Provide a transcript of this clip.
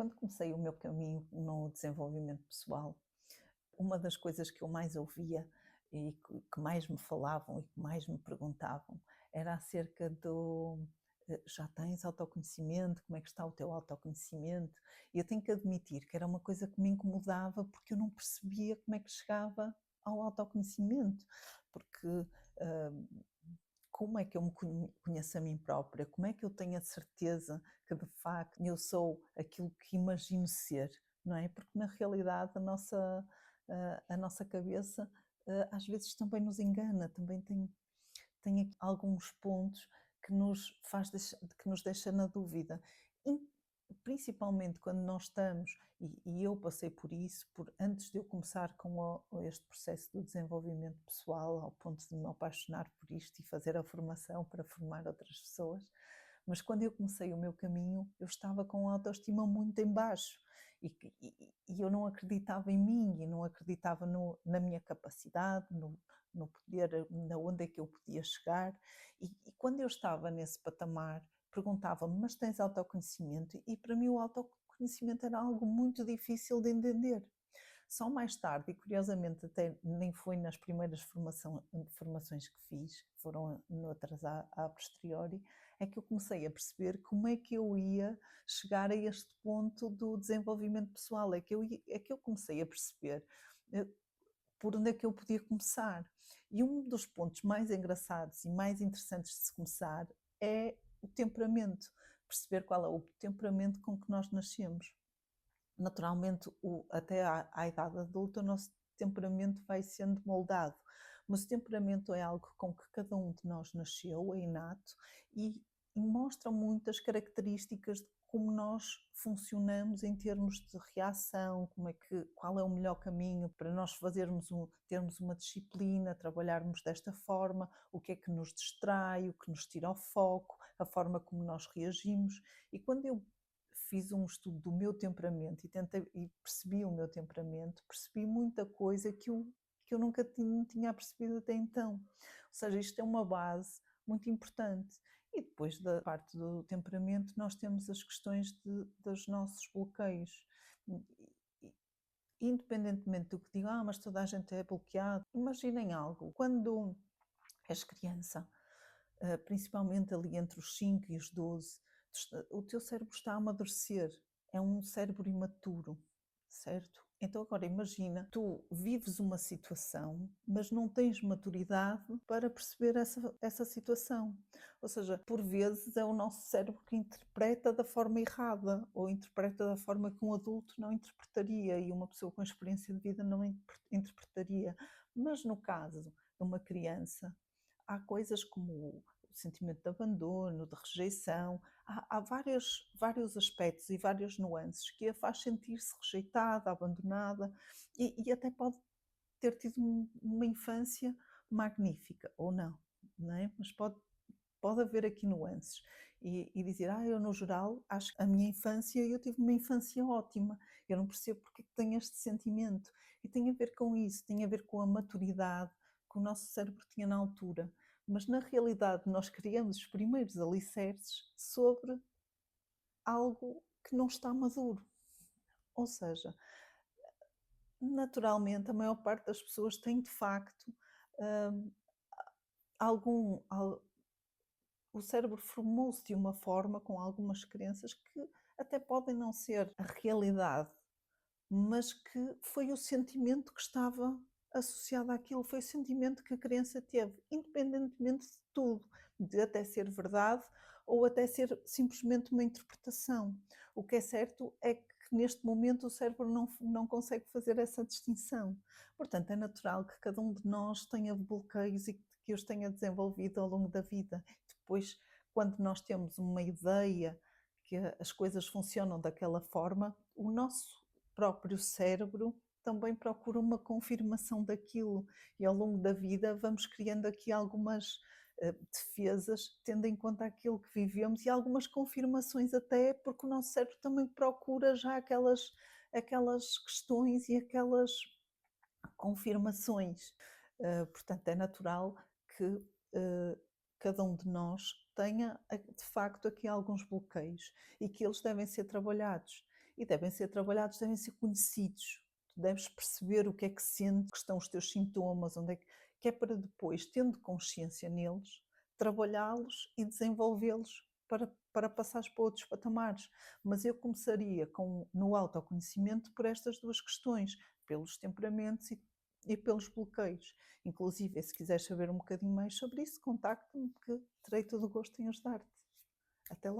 Quando comecei o meu caminho no desenvolvimento pessoal, uma das coisas que eu mais ouvia e que mais me falavam e que mais me perguntavam era acerca do já tens autoconhecimento, como é que está o teu autoconhecimento? E eu tenho que admitir que era uma coisa que me incomodava porque eu não percebia como é que chegava ao autoconhecimento, porque uh, como é que eu me conheço a mim própria? Como é que eu tenho a certeza que de facto eu sou aquilo que imagino ser, não é? Porque na realidade a nossa cabeça às vezes também nos engana, também tem aqui alguns pontos que que nos deixa na dúvida. E, principalmente quando nós estamos, e eu passei por isso, antes de eu começar com este processo do desenvolvimento pessoal, ao ponto de me apaixonar por isto e fazer a formação para formar outras pessoas, mas quando eu comecei o meu caminho, eu estava com a autoestima muito em baixo e eu não acreditava em mim e não acreditava na minha capacidade, no poder, na onde é que eu podia chegar. E quando eu estava nesse patamar, perguntava-me, mas tens autoconhecimento? E para mim o autoconhecimento era algo muito difícil de entender. Só mais tarde, e curiosamente até nem foi nas primeiras formações que fiz, foram noutras a posteriori, é que eu comecei a perceber como é que eu ia chegar a este ponto do desenvolvimento pessoal, é que eu comecei a perceber eh, por onde é que eu podia começar. E um dos pontos mais engraçados e mais interessantes de se começar é o temperamento, perceber qual é o temperamento com que nós nascemos. Naturalmente, até à idade adulta, o nosso temperamento vai sendo moldado, mas o temperamento é algo com que cada um de nós nasceu, é inato, e mostra muitas características de como nós funcionamos em termos de reação, qual é o melhor caminho para nós termos uma disciplina, trabalharmos desta forma, o que é que nos distrai, o que nos tira o foco, a forma como nós reagimos. E quando eu fiz um estudo do meu temperamento e percebi o meu temperamento, percebi muita coisa que eu nunca tinha percebido até então. Ou seja, isto é uma base muito importante. E depois da parte do temperamento, nós temos as questões dos nossos bloqueios. E, independentemente do que digam, mas toda a gente é bloqueado. Imaginem algo, quando és criança, principalmente ali entre os 5 e os 12, o teu cérebro está a amadurecer, é um cérebro imaturo, certo? Então agora imagina, tu vives uma situação, mas não tens maturidade para perceber essa situação. Ou seja, por vezes é o nosso cérebro que interpreta da forma errada, ou interpreta da forma que um adulto não interpretaria e uma pessoa com experiência de vida não interpretaria. Mas no caso de uma criança, há coisas como o sentimento de abandono, de rejeição, há vários aspectos e várias nuances que a faz sentir-se rejeitada, abandonada e até pode ter tido uma infância magnífica, ou não, não é? Mas pode haver aqui nuances e dizer, eu no geral acho que a minha infância, eu tive uma infância ótima, eu não percebo porque é que tenho este sentimento. E tem a ver com isso, tem a ver com a maturidade que o nosso cérebro tinha na altura. Mas na realidade nós criamos os primeiros alicerces sobre algo que não está maduro. Ou seja, naturalmente a maior parte das pessoas tem de facto hum, algum, o cérebro formou-se de uma forma com algumas crenças que até podem não ser a realidade, mas que foi o sentimento que estava associado àquilo, foi o sentimento que a criança teve, independentemente de tudo, de até ser verdade ou até ser simplesmente uma interpretação. O que é certo é que neste momento o cérebro não consegue fazer essa distinção. Portanto, é natural que cada um de nós tenha bloqueios e que os tenha desenvolvido ao longo da vida. Depois, quando nós temos uma ideia que as coisas funcionam daquela forma, o nosso próprio cérebro também procura uma confirmação daquilo e ao longo da vida vamos criando aqui algumas defesas, tendo em conta aquilo que vivemos e algumas confirmações até porque o nosso cérebro também procura já aquelas questões e aquelas confirmações. Portanto, é natural que cada um de nós tenha de facto aqui alguns bloqueios e que eles devem ser trabalhados. e devem ser trabalhados, devem ser conhecidos. Tu deves perceber o que é que sentes, que estão os teus sintomas, onde é que é para depois, tendo consciência neles, trabalhá-los e desenvolvê-los para passares para outros patamares. Mas eu começaria no autoconhecimento por estas duas questões, pelos temperamentos e pelos bloqueios. Inclusive, se quiseres saber um bocadinho mais sobre isso, contacta-me que terei todo o gosto em ajudar-te. Até lá.